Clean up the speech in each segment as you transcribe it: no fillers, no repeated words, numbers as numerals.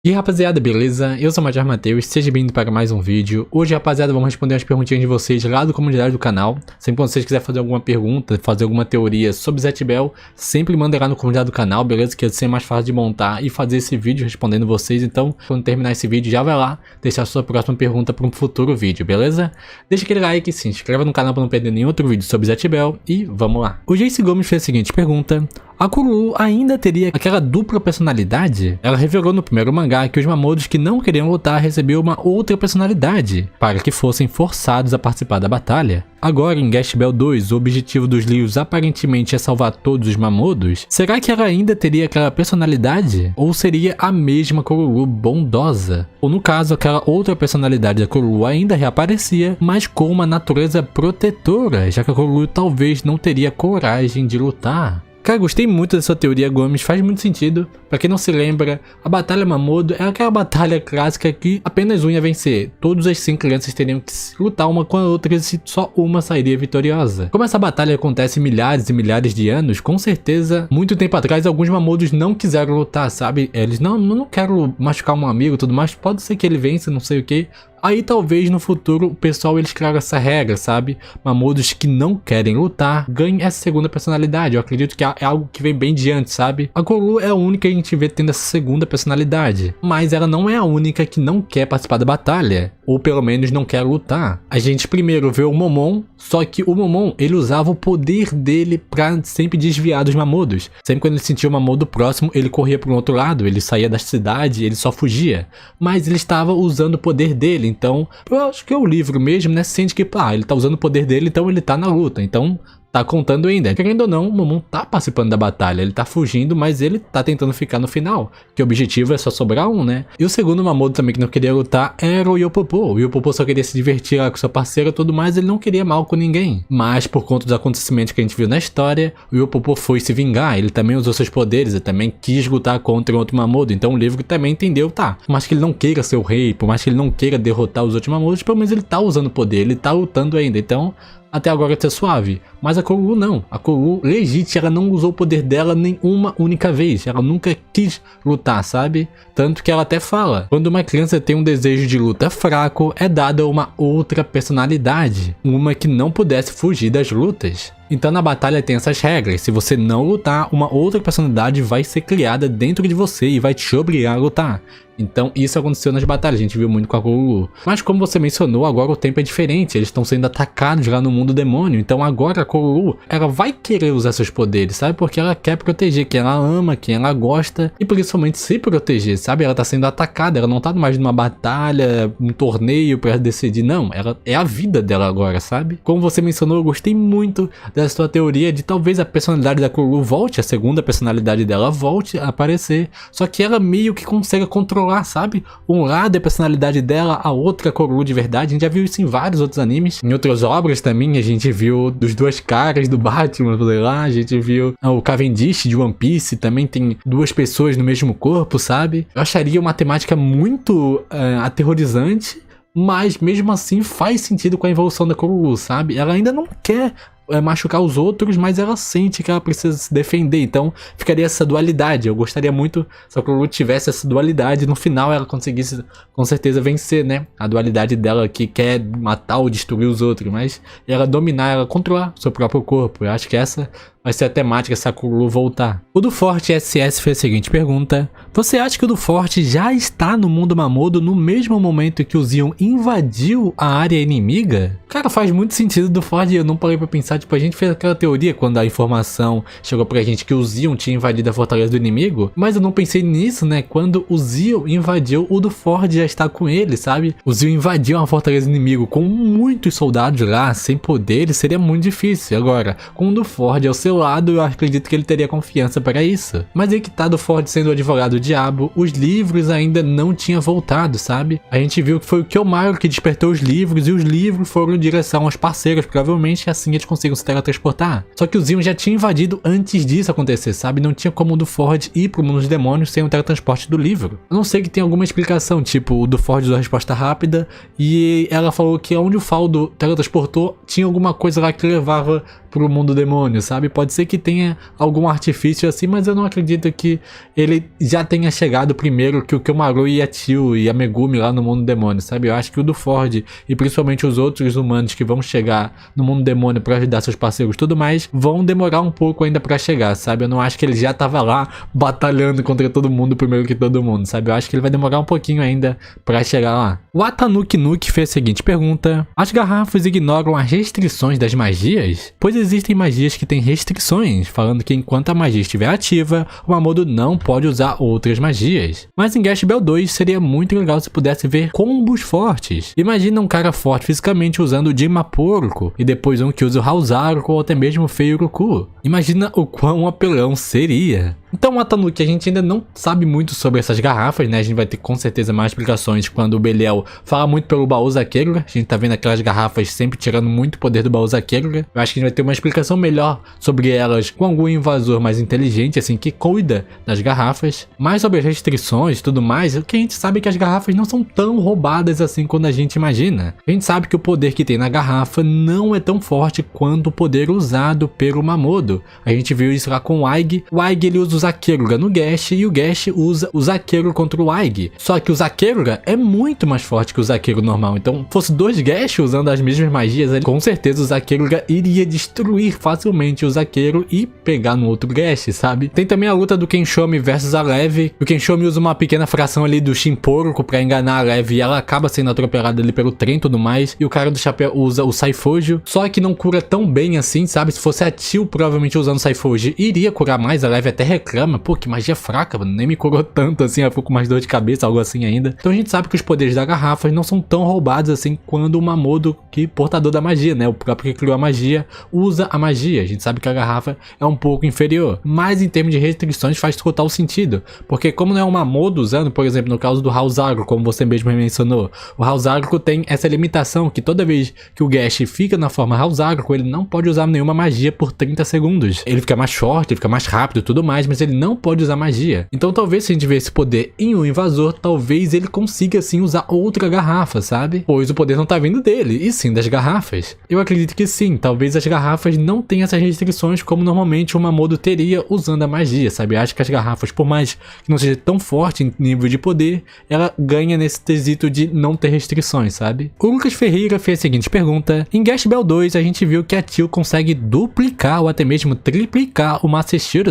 E aí, rapaziada, beleza? Eu sou o Major Matheus, seja bem-vindo para mais um vídeo. Hoje, rapaziada, vamos responder umas perguntinhas de vocês lá da comunidade do canal. Sempre que vocês quiserem fazer alguma pergunta, fazer alguma teoria sobre Zatch Bell, sempre manda lá no comunidade do canal, beleza? Que assim é mais fácil de montar e fazer esse vídeo respondendo vocês. Então, quando terminar esse vídeo, já vai lá deixar a sua próxima pergunta para um futuro vídeo, beleza? Deixa aquele like, se inscreva no canal para não perder nenhum outro vídeo sobre Zatch Bell e vamos lá. O Jace Gomes fez a seguinte pergunta: a Kururu ainda teria aquela dupla personalidade? Ela revelou no primeiro mangá que os Mamodos que não queriam lutar recebiam uma outra personalidade, para que fossem forçados a participar da batalha. Agora, em Zatch Bell 2, o objetivo dos livros aparentemente é salvar todos os Mamodos. Será que ela ainda teria aquela personalidade? Ou seria a mesma Kururu bondosa? Ou no caso, aquela outra personalidade da Kururu ainda reaparecia, mas com uma natureza protetora, já que a Kururu talvez não teria coragem de lutar. Cara, gostei muito dessa teoria, Gomes, faz muito sentido. Pra quem não se lembra, a Batalha Mamodo é aquela batalha clássica que apenas um ia vencer. Todas as 5 crianças teriam que lutar uma com a outra e só uma sairia vitoriosa. Como essa batalha acontece milhares e milhares de anos, com certeza, muito tempo atrás, alguns Mamodos não quiseram lutar, sabe? Eles, não quero machucar um amigo e tudo mais, pode ser que ele vença, não sei o que. Aí talvez no futuro o pessoal eles criaram essa regra, sabe? Mamodos que não querem lutar ganhem essa segunda personalidade. Eu acredito que é algo que vem bem de antes, sabe? A Kururu é a única que a gente vê tendo essa segunda personalidade. Mas ela não é a única que não quer participar da batalha. Ou pelo menos não quer lutar. A gente primeiro vê o Momon, só que o Momon ele usava o poder dele pra sempre desviar dos Mamodos. Sempre quando ele sentia o Mamodo próximo, ele corria para o outro lado, ele saía da cidade, ele só fugia. Mas ele estava usando o poder dele. Então, eu acho que é o livro mesmo, né? Sente que, ele tá usando o poder dele, então ele tá na luta. Então, tá contando ainda. Querendo ou não, o Momon tá participando da batalha. Ele tá fugindo, mas ele tá tentando ficar no final. Que o objetivo é só sobrar um, né? E o segundo Mamodo também que não queria lutar era o Yopopo. O Yopopo só queria se divertir lá com sua parceira e tudo mais. Ele não queria mal com ninguém. Mas por conta dos acontecimentos que a gente viu na história, o Yopopo foi se vingar. Ele também usou seus poderes. Ele também quis lutar contra outro Mamodo. Então o livro também entendeu, tá? Por mais que ele não queira ser o rei, por mais que ele não queira derrotar os outros Mamodos, pelo menos ele tá usando poder. Ele tá lutando ainda. Então, até agora tá suave. Mas a Kururu não. A Kururu, legit, ela não usou o poder dela nem uma única vez. Ela nunca quis lutar, sabe? Tanto que ela até fala: quando uma criança tem um desejo de luta fraco, é dada uma outra personalidade. Uma que não pudesse fugir das lutas. Então na batalha tem essas regras. Se você não lutar, uma outra personalidade vai ser criada dentro de você e vai te obrigar a lutar. Então isso aconteceu nas batalhas, a gente viu muito com a Kururu. Mas como você mencionou, agora o tempo é diferente. Eles estão sendo atacados lá no mundo demônio. Então agora a Kururu, ela vai querer usar seus poderes, sabe? Porque ela quer proteger quem ela ama, quem ela gosta. E principalmente se proteger, sabe? Ela tá sendo atacada, ela não tá mais numa batalha, um torneio pra decidir. Não, ela é a vida dela agora, sabe? Como você mencionou, eu gostei muito dessa sua teoria de talvez a personalidade da Kururu volte, a segunda personalidade dela volte a aparecer. Só que ela meio que consegue controlar, sabe? Um lado é a personalidade dela, a outra é a Kururu de verdade. A gente já viu isso em vários outros animes. Em outras obras também a gente viu dos duas caras do Batman, lá. A gente viu o Cavendish de One Piece, também tem duas pessoas no mesmo corpo, sabe? Eu acharia uma temática muito aterrorizante, mas mesmo assim faz sentido com a evolução da Kururu, sabe? Ela ainda não quer machucar os outros, mas ela sente que ela precisa se defender, então ficaria essa dualidade. Eu gostaria muito se a Kururu tivesse essa dualidade, no final ela conseguisse com certeza vencer, né? A dualidade dela que quer matar ou destruir os outros, mas ela dominar, ela controlar o seu próprio corpo. Eu acho que essa vai ser a temática se a Kururu voltar. O do Forte SS fez a seguinte pergunta: você acha que o do Forte já está no mundo Mamodo no mesmo momento que o Zion invadiu a área inimiga? Cara, faz muito sentido do Forte. Eu não parei pra pensar, tipo, a gente fez aquela teoria quando a informação chegou pra gente que o Zion tinha invadido a fortaleza do inimigo, mas eu não pensei nisso, né? Quando o Zion invadiu, o do Forte já está com ele, sabe? O Zion invadiu uma fortaleza do inimigo com muitos soldados lá, sem poderes, seria muito difícil. Agora, com o do Forte ao seu lado, eu acredito que ele teria confiança para isso. Mas aí que tá, do Forte sendo o advogado do diabo, os livros ainda não tinham voltado, sabe? A gente viu que foi o Kyomaru que despertou os livros, e os livros foram em direção aos parceiros, provavelmente assim eles conseguiram se teletransportar. Só que o Zion já tinha invadido antes disso acontecer, sabe? Não tinha como o do Forte ir pro mundo dos demônios sem o teletransporte do livro. A não ser que tenha alguma explicação, tipo, o do Forte usou a resposta rápida, e ela falou que onde o Faldo teletransportou, tinha alguma coisa lá que levava pro mundo demônio, sabe? Pode ser que tenha algum artifício assim, mas eu não acredito que ele já tenha chegado primeiro que o Kyomaru e a Tio e a Megumi lá no mundo demônio, sabe? Eu acho que o do Ford e principalmente os outros humanos que vão chegar no mundo demônio pra ajudar seus parceiros e tudo mais, vão demorar um pouco ainda pra chegar, sabe? Eu não acho que ele já tava lá batalhando contra todo mundo primeiro que todo mundo, sabe? Eu acho que ele vai demorar um pouquinho ainda pra chegar lá. O Atanuki Nuki fez a seguinte pergunta: as garrafas ignoram as restrições das magias? Pois existem magias que têm restrições, falando que enquanto a magia estiver ativa, o Mamoru não pode usar outras magias. Mas em Gash Bell 2 seria muito legal se pudesse ver combos fortes. Imagina um cara forte fisicamente usando o Jima Porco, e depois um que usa o Hauzaruko ou até mesmo o Feiruku. Imagina o quão apelão seria. Então, Atanuki, a gente ainda não sabe muito sobre essas garrafas, né? A gente vai ter com certeza mais explicações quando o Belial fala muito pelo baú Zakeruga. A gente tá vendo aquelas garrafas sempre tirando muito poder do baú Zakeruga. Eu acho que a gente vai ter uma explicação melhor sobre elas com algum invasor mais inteligente, assim, que cuida das garrafas. Mas sobre as restrições e tudo mais, o que a gente sabe é que as garrafas não são tão roubadas assim quando a gente imagina. A gente sabe que o poder que tem na garrafa não é tão forte quanto o poder usado pelo Mamoru. A gente viu isso lá com o Aig. O Aig, ele usa o Zakeruga no Gash e o Gash usa o Zakeru contra o Aig. Só que o Zakeruga é muito mais forte que o Zakeru normal. Então, fosse dois Gash usando as mesmas magias, com certeza o Zakeruga iria destruir facilmente o Zakeru e pegar no outro Gash, sabe? Tem também a luta do Kenshomi versus a Leve. O Kenshomi usa uma pequena fração ali do Shinporoko pra enganar a Leve e ela acaba sendo atropelada ali pelo trem e tudo mais. E o cara do chapéu usa o Saifojo, só que não cura tão bem assim, sabe? Se fosse a Tio, provavelmente usando o Saifojo, iria curar mais. A Leve até reclama: pô, que magia fraca, mano, nem me curou tanto assim, ela ficou com mais dor de cabeça, algo assim ainda. Então a gente sabe que os poderes da garrafa não são tão roubados assim quando o Mamoru, que portador da magia, né, o próprio que criou a magia, usa a magia. A gente sabe que a garrafa é um pouco inferior, mas em termos de restrições faz total sentido, porque como não é o Mamoru usando, por exemplo, no caso do Hauzaruko, como você mesmo mencionou, o Hauzaruko tem essa limitação que toda vez que o Gash fica na forma Hauzaruko, ele não pode usar nenhuma magia por 30 segundos. Ele fica mais forte, ele fica mais rápido e tudo mais, mas ele não pode usar magia. Então talvez se a gente ver esse poder em um invasor, talvez ele consiga sim usar outra garrafa, sabe? Pois o poder não tá vindo dele, e sim das garrafas. Eu acredito que sim, talvez as garrafas não tenham essas restrições como normalmente o Mamoru teria usando a magia, sabe? Acho que as garrafas, por mais que não seja tão forte em nível de poder, ela ganha nesse quesito de não ter restrições, sabe? O Lucas Ferreira fez a seguinte pergunta: em Gash Bell 2 a gente viu que a Tio consegue duplicar ou até mesmo triplicar o Maseshiro.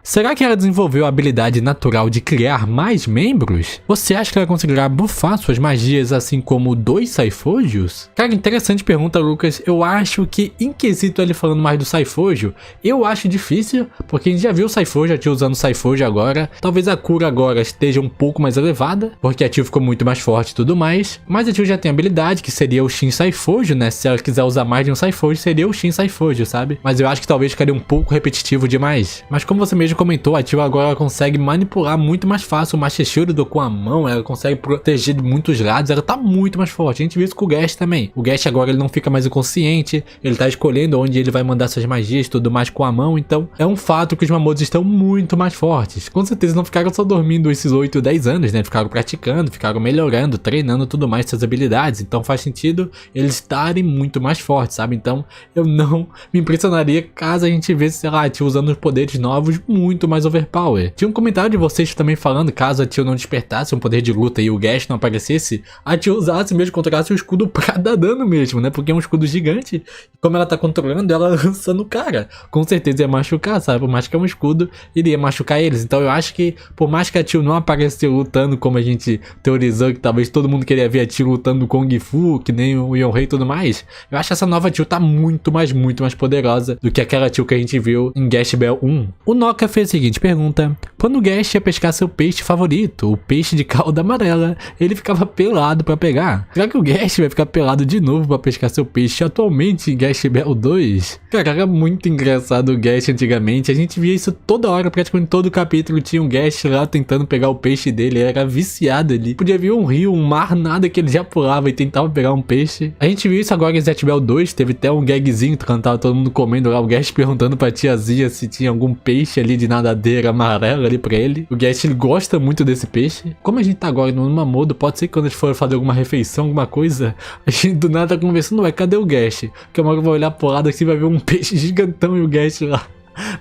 Será que ela desenvolveu a habilidade natural de criar mais membros? Você acha que ela conseguirá bufar suas magias assim como 2 Saifojos? Cara, interessante pergunta, Lucas. Eu acho que, em quesito ele falando mais do Saifojo, eu acho difícil, porque a gente já viu o Saifojo, a Tio usando o Saifojo agora. Talvez a cura agora esteja um pouco mais elevada, porque a Tio ficou muito mais forte e tudo mais. Mas a Tio já tem habilidade, que seria o Shin Saifojo, né? Se ela quiser usar mais de um Saifojo, seria o Shin Saifojo, sabe? Mas eu acho que talvez ficaria um pouco repetitivo demais. Mas como você mesmo comentou, a Tio agora ela consegue manipular muito mais fácil o Maseshiro com a mão, ela consegue proteger de muitos lados, ela tá muito mais forte. A gente viu isso com o Gash também. O Gash agora ele não fica mais inconsciente, ele tá escolhendo onde ele vai mandar suas magias e tudo mais com a mão, então é um fato que os Mamoru estão muito mais fortes. Com certeza não ficaram só dormindo esses 8 ou 10 anos, né? Ficaram praticando, ficaram melhorando, treinando tudo mais suas habilidades, então faz sentido eles estarem muito mais fortes, sabe? Então eu não me impressionaria caso a gente visse, sei lá, a Tio usando os poderes novos muito mais overpower. Tinha um comentário de vocês também falando, caso a Tio não despertasse um poder de luta e o Gash não aparecesse, a Tio usasse mesmo, controlasse o escudo pra dar dano mesmo, né? Porque é um escudo gigante, como ela tá controlando, ela lança no cara. Com certeza ia machucar, sabe? Por mais que é um escudo, iria machucar eles. Então eu acho que, por mais que a Tio não apareceu lutando como a gente teorizou, que talvez todo mundo queria ver a Tio lutando com Kung Fu, que nem o Yonrei e tudo mais, eu acho que essa nova Tio tá muito mais poderosa do que aquela Tio que a gente viu em Gash Bell 1. O Noka fez a seguinte pergunta: quando o Gash ia pescar seu peixe favorito, o peixe de cauda amarela, ele ficava pelado pra pegar. Será que o Gash vai ficar pelado de novo pra pescar seu peixe atualmente em Gash Bell 2? Cara, era muito engraçado o Gash antigamente, a gente via isso toda hora, praticamente todo capítulo tinha um Gash lá tentando pegar o peixe dele, ele era viciado ali. Podia vir um rio, um mar, nada que ele já pulava e tentava pegar um peixe. A gente viu isso agora em Zatch Bell 2, teve até um gagzinho quando tava todo mundo comendo lá, o Gash perguntando pra tiazinha se tinha algum peixe ali de nadadeira amarela ali pra ele. O Guest, ele gosta muito desse peixe. Como a gente tá agora no Mamodo, pode ser que quando a gente for fazer alguma refeição, alguma coisa, a gente do nada tá conversando, ué, cadê o Guest? Que uma hora vai olhar pro lado assim, vai ver um peixe gigantão e o Guest lá.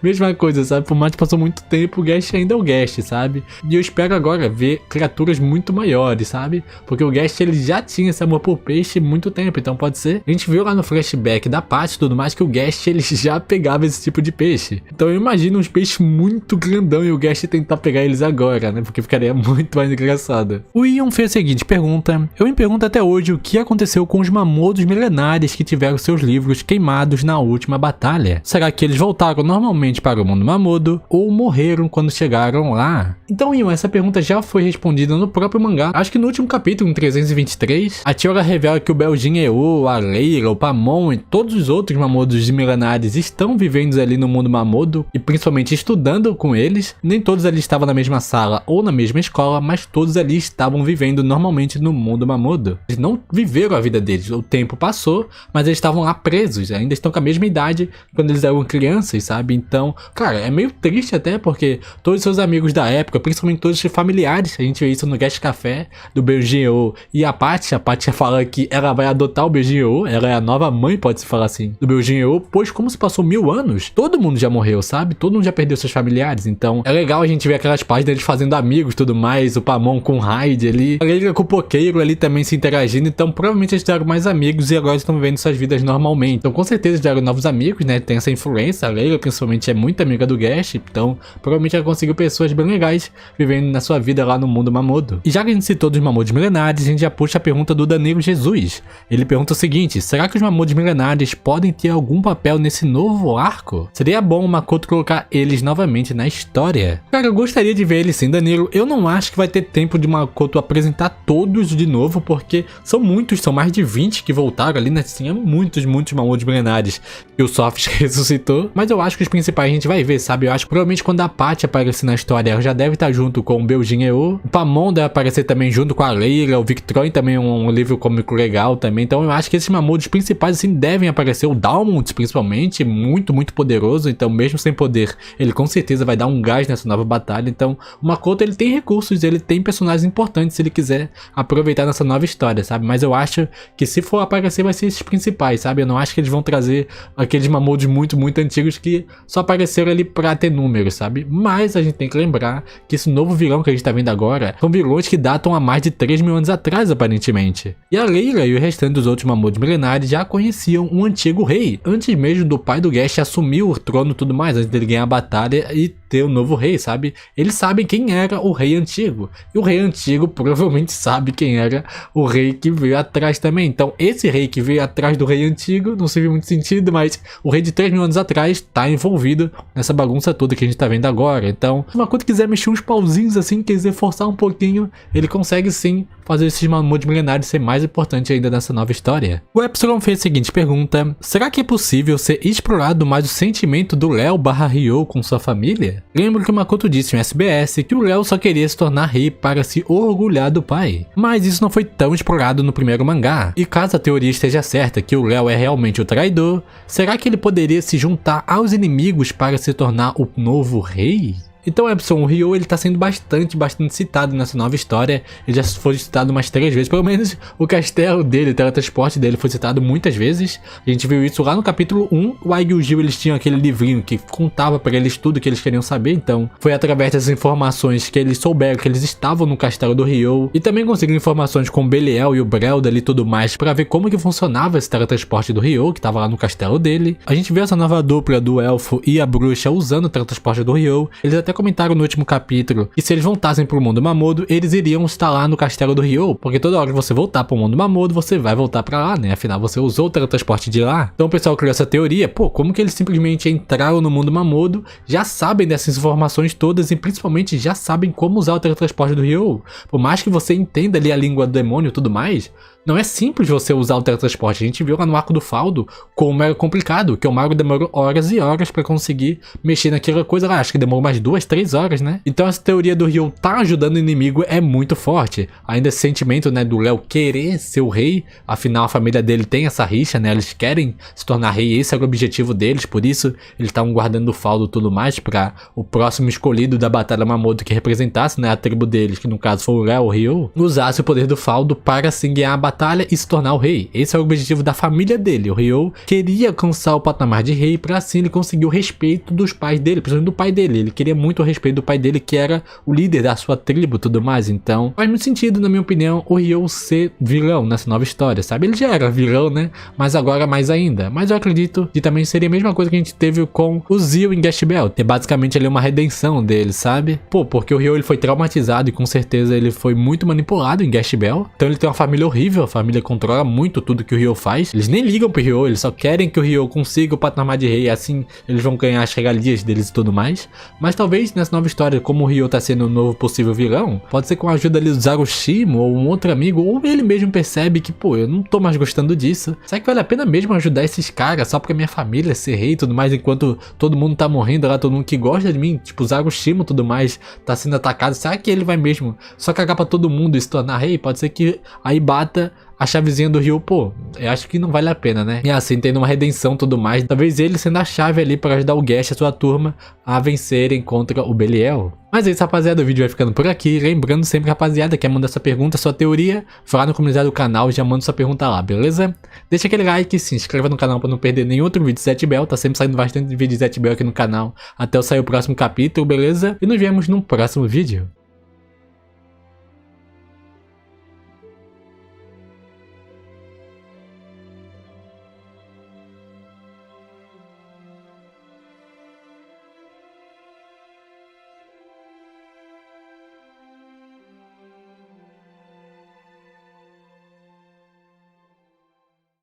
Mesma coisa, sabe? Por mais que passou muito tempo, o Guest ainda é o Guest, sabe? E eu espero agora ver criaturas muito maiores, sabe? Porque o Guest, ele já tinha esse amor por peixe há muito tempo, então pode ser. A gente viu lá no flashback da Patty e tudo mais que o Guest, ele já pegava esse tipo de peixe. Então eu imagino uns peixes muito grandão e o Guest tentar pegar eles agora, né? Porque ficaria muito mais engraçado. O Ian fez a seguinte pergunta: eu me pergunto até hoje o que aconteceu com os Mamodos milenares que tiveram seus livros queimados na última batalha. Será que eles voltaram normalmente para o mundo Mamodo ou morreram quando chegaram lá? Então, Ian, essa pergunta já foi respondida no próprio mangá. Acho que no último capítulo, em 323, a Chiyoda revela que o Beljin Eo, a Leila, o Pamon e todos os outros Mamodos milenares estão vivendo ali no mundo Mamodo e principalmente estudando com eles. Nem todos ali estavam na mesma sala ou na mesma escola, mas todos ali estavam vivendo normalmente no mundo Mamodo. Eles não viveram a vida deles, o tempo passou, mas eles estavam lá presos, ainda estão com a mesma idade quando eles eram crianças, sabe? Então, cara, é meio triste até porque todos os seus amigos da época, principalmente todos os familiares, a gente vê isso no Guest Café do Beljin Eo e a Patty fala que ela vai adotar o Beljin Eo, ela é a nova mãe, pode-se falar assim, do Beljin Eo, pois como se passou 1000 anos, todo mundo já morreu, sabe? Todo mundo já perdeu seus familiares, então é legal a gente ver aquelas páginas deles fazendo amigos e tudo mais, o Pamon com o Hyde ali, a Leila com o Pokeiro ali também se interagindo, então provavelmente eles deram mais amigos e agora estão vivendo suas vidas normalmente. Então com certeza eles deram novos amigos, né? Tem essa influência, a Leila principalmente é muito amiga do Guest, então provavelmente ela conseguiu pessoas bem legais vivendo na sua vida lá no mundo Mamodo. E já que a gente citou dos Mamodos milenares, a gente já puxa a pergunta do Danilo Jesus. Ele pergunta o seguinte: será que os Mamodos milenares podem ter algum papel nesse novo arco? Seria bom o Makoto colocar eles novamente na história? Cara, eu gostaria de ver eles sim, Danilo. Eu não acho que vai ter tempo de Makoto apresentar todos de novo, porque são muitos, são mais de 20 que voltaram ali, né? Tinha muitos Mamodos milenares que o Soft ressuscitou, mas eu acho que os principais a gente vai ver, sabe? Eu acho que provavelmente quando a Patty aparecer na história, ela já deve estar junto com o Beljin Eo. O Pamon deve aparecer também junto com a Leila. O Victroin também é um livro cômico legal também. Então eu acho que esses Mamodos principais assim devem aparecer. O Dalmont principalmente, muito poderoso. Então mesmo sem poder, ele com certeza vai dar um gás nessa nova batalha. Então o Makoto, ele tem recursos, ele tem personagens importantes se ele quiser aproveitar nessa nova história, sabe? Mas eu acho que se for aparecer vai ser esses principais, sabe? Eu não acho que eles vão trazer aqueles Mamodos muito antigos que só apareceram ali pra ter números, sabe? Mas a gente tem que lembrar que esse novo vilão que a gente tá vendo agora são vilões que datam a mais de 3.000 anos atrás, aparentemente. E a Leila e o restante dos outros Mamodos milenares já conheciam um antigo rei, antes mesmo do pai do Guest assumir o trono e tudo mais, antes dele ganhar a batalha e ter o novo rei, sabe? Eles sabem quem era o rei antigo. E o rei antigo provavelmente sabe quem era o rei que veio atrás também. Então, esse rei que veio atrás do rei antigo, não se viu muito sentido, mas o rei de 3.000 anos atrás tá envolvido nessa bagunça toda que a gente tá vendo agora. Então, se uma coisa quiser mexer uns pauzinhos assim, quiser forçar um pouquinho, ele consegue sim fazer esses Mamodos milenares ser mais importante ainda nessa nova história. O Epsilon fez a seguinte pergunta: será que é possível ser explorado mais o sentimento do Léo/Ryo com sua família? Lembro que o Makoto disse em SBS que o Léo só queria se tornar rei para se orgulhar do pai, mas isso não foi tão explorado no primeiro mangá. E caso a teoria esteja certa que o Léo é realmente o traidor, será que ele poderia se juntar aos inimigos para se tornar o novo rei? Então, Epsilon, o Ryo, ele tá sendo bastante citado nessa nova história. Ele já foi citado umas 3 vezes, pelo menos o castelo dele, o teletransporte dele foi citado muitas vezes. A gente viu isso lá no capítulo 1. O Aigyu Gil, eles tinham aquele livrinho que contava pra eles tudo que eles queriam saber. Então, foi através dessas informações que eles souberam que eles estavam no castelo do Ryo. E também conseguiram informações com o Belial e o Brelda e tudo mais, pra ver como que funcionava esse teletransporte do Ryo, que tava lá no castelo dele. A gente viu essa nova dupla do elfo e a bruxa usando o teletransporte do Ryo. Eles até comentaram no último capítulo que se eles voltassem pro mundo Mamodo, eles iriam estar lá no castelo do Ryo, porque toda hora que você voltar pro mundo Mamodo, você vai voltar pra lá, né? Afinal, você usou o teletransporte de lá. Então o pessoal criou essa teoria, pô, como que eles simplesmente entraram no mundo Mamodo, já sabem dessas informações todas e principalmente já sabem como usar o teletransporte do Ryo. Por mais que você entenda ali a língua do demônio e tudo mais, não é simples você usar o teletransporte. A gente viu lá no arco do Faldo como era complicado, que o mago demorou horas e horas pra conseguir mexer naquela coisa lá. Acho que demorou mais 2 2, 3 horas, né? Então essa teoria do Ryo tá ajudando o inimigo é muito forte. Ainda esse sentimento, né, do Léo querer ser o rei, afinal a família dele tem essa rixa, né? Eles querem se tornar rei, esse era o objetivo deles, por isso eles estavam guardando o faudo e tudo mais pra o próximo escolhido da Batalha Mamoto que representasse, né, a tribo deles, que no caso foi o Léo, o Ryo, usasse o poder do faudo para assim ganhar a batalha e se tornar o rei. Esse é o objetivo da família dele. O Ryo queria alcançar o patamar de rei para assim ele conseguir o respeito dos pais dele, principalmente do pai dele. Ele queria muito o respeito do pai dele, que era o líder da sua tribo e tudo mais. Então faz muito sentido, na minha opinião, o Ryo ser vilão nessa nova história, sabe? Ele já era vilão, né? Mas agora mais ainda. Mas eu acredito que também seria a mesma coisa que a gente teve com o Zio em Gash Bell. Ter basicamente ali uma redenção dele, sabe? Pô, porque o Ryo ele foi traumatizado e com certeza ele foi muito manipulado em Gash Bell. Então ele tem uma família horrível, a família controla muito tudo que o Ryo faz. Eles nem ligam pro Ryo, eles só querem que o Ryo consiga o patamar de rei, assim eles vão ganhar as regalias deles e tudo mais. Mas talvez nessa nova história, como o Ryo tá sendo o novo possível vilão, pode ser com a ajuda ali do Zarushimo ou um outro amigo, ou ele mesmo percebe que, pô, eu não tô mais gostando disso. Será que vale a pena mesmo ajudar esses caras só pra minha família ser rei e tudo mais, enquanto todo mundo tá morrendo lá, todo mundo que gosta de mim, tipo o Zarushimo e tudo mais, tá sendo atacado? Será que ele vai mesmo só cagar pra todo mundo e se tornar rei? Pode ser que aí bata a chavezinha do Ryo, pô, eu acho que não vale a pena, né? E assim, tendo uma redenção e tudo mais, talvez ele sendo a chave ali para ajudar o Gash e a sua turma a vencerem contra o Belial. Mas é isso, rapaziada, o vídeo vai ficando por aqui. Lembrando sempre, rapaziada, quer mandar sua pergunta, sua teoria, vai lá no comentário do canal e já manda sua pergunta lá, beleza? Deixa aquele like, se inscreva no canal para não perder nenhum outro vídeo de Zatch Bell, tá sempre saindo bastante vídeo de Zatch Bell aqui no canal, até eu sair o próximo capítulo, beleza? E nos vemos no próximo vídeo.